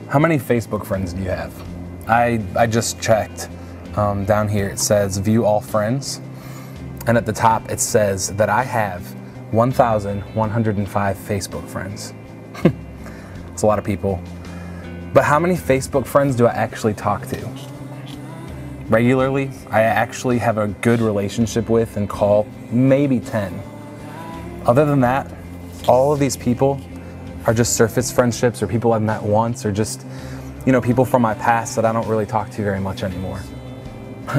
How many Facebook friends do you have? I just checked. Down here it says view all friends, and at the top it says that I have 1,105 Facebook friends. It's a lot of people. But how many Facebook friends do I actually talk to? Regularly, I actually have a good relationship with and call maybe 10. Other than that, all of these people are just surface friendships, or people I've met once, or just, people from my past that I don't really talk to very much anymore.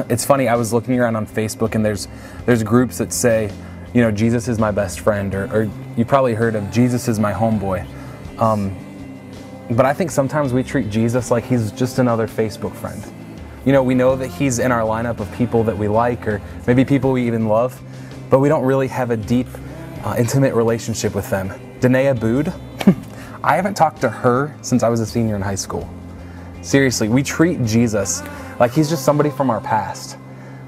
It's funny, I was looking around on Facebook and there's groups that say, Jesus is my best friend, or you probably heard of Jesus is my homeboy. But I think sometimes we treat Jesus like he's just another Facebook friend. We know that he's in our lineup of people that we like, or maybe people we even love, but we don't really have a deep, intimate relationship with them. Danae Abood, I haven't talked to her since I was a senior in high school. Seriously, we treat Jesus like he's just somebody from our past.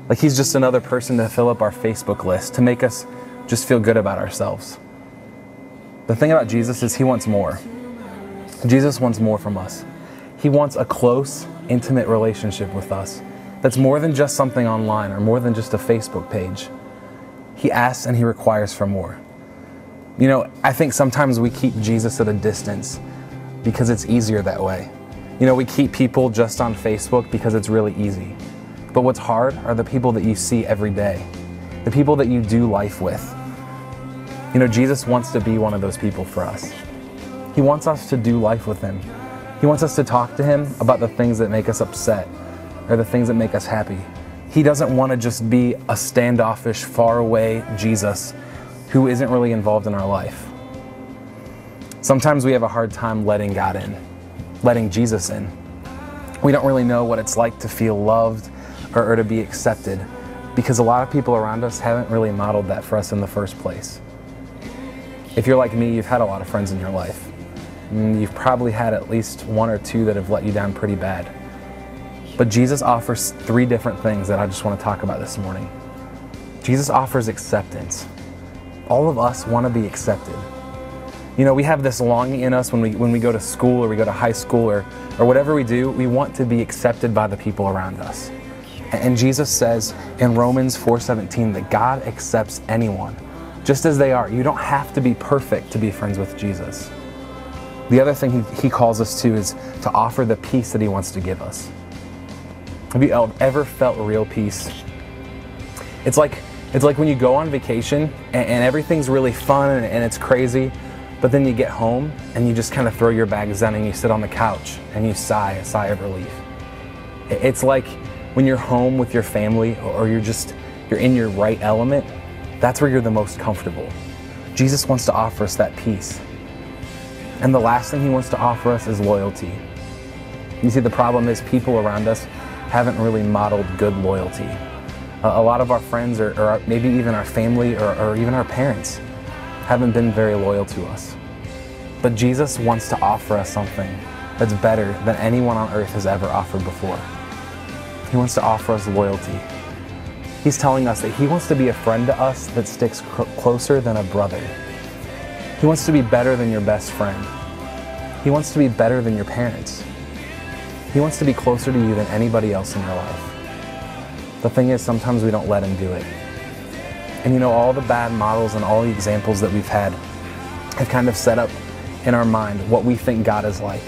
Like he's just another person to fill up our Facebook list, to make us just feel good about ourselves. The thing about Jesus is he wants more. Jesus wants more from us. He wants a close, intimate relationship with us that's more than just something online or more than just a Facebook page. He asks and he requires for more. I think sometimes we keep Jesus at a distance because it's easier that way. We keep people just on Facebook because it's really easy. But what's hard are the people that you see every day, the people that you do life with. Jesus wants to be one of those people for us. He wants us to do life with him. He wants us to talk to him about the things that make us upset or the things that make us happy. He doesn't want to just be a standoffish, far away Jesus who isn't really involved in our life. Sometimes we have a hard time letting God in, letting Jesus in. We don't really know what it's like to feel loved or to be accepted, because a lot of people around us haven't really modeled that for us in the first place. If you're like me, you've had a lot of friends in your life. You've probably had at least one or two that have let you down pretty bad. But Jesus offers 3 different things that I just want to talk about this morning. Jesus offers acceptance. All of us want to be accepted. We have this longing in us when we go to school, or we go to high school, or whatever we do, we want to be accepted by the people around us. And Jesus says in Romans 4:17 that God accepts anyone just as they are. You don't have to be perfect to be friends with Jesus. The other thing he calls us to is to offer the peace that he wants to give us. Have you ever felt real peace? It's like when you go on vacation and everything's really fun and it's crazy, but then you get home and you just kind of throw your bags down and you sit on the couch and you sigh a sigh of relief. It's like when you're home with your family, or you're in your right element, that's where you're the most comfortable. Jesus wants to offer us that peace. And the last thing he wants to offer us is loyalty. You see, the problem is people around us haven't really modeled good loyalty. A lot of our friends, or maybe even our family, or even our parents, haven't been very loyal to us. But Jesus wants to offer us something that's better than anyone on earth has ever offered before. He wants to offer us loyalty. He's telling us that he wants to be a friend to us that sticks closer than a brother. He wants to be better than your best friend. He wants to be better than your parents. He wants to be closer to you than anybody else in your life. The thing is, sometimes we don't let him do it. And all the bad models and all the examples that we've had have kind of set up in our mind what we think God is like.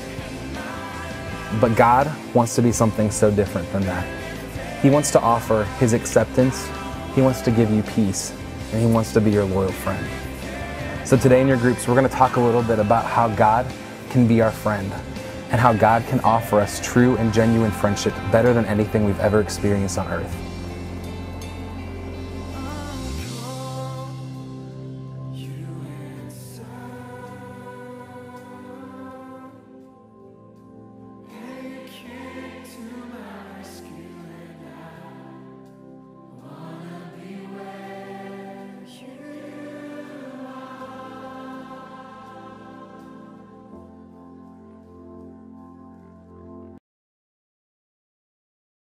But God wants to be something so different than that. He wants to offer his acceptance, he wants to give you peace, and he wants to be your loyal friend. So today in your groups, we're going to talk a little bit about how God can be our friend, and how God can offer us true and genuine friendship better than anything we've ever experienced on earth.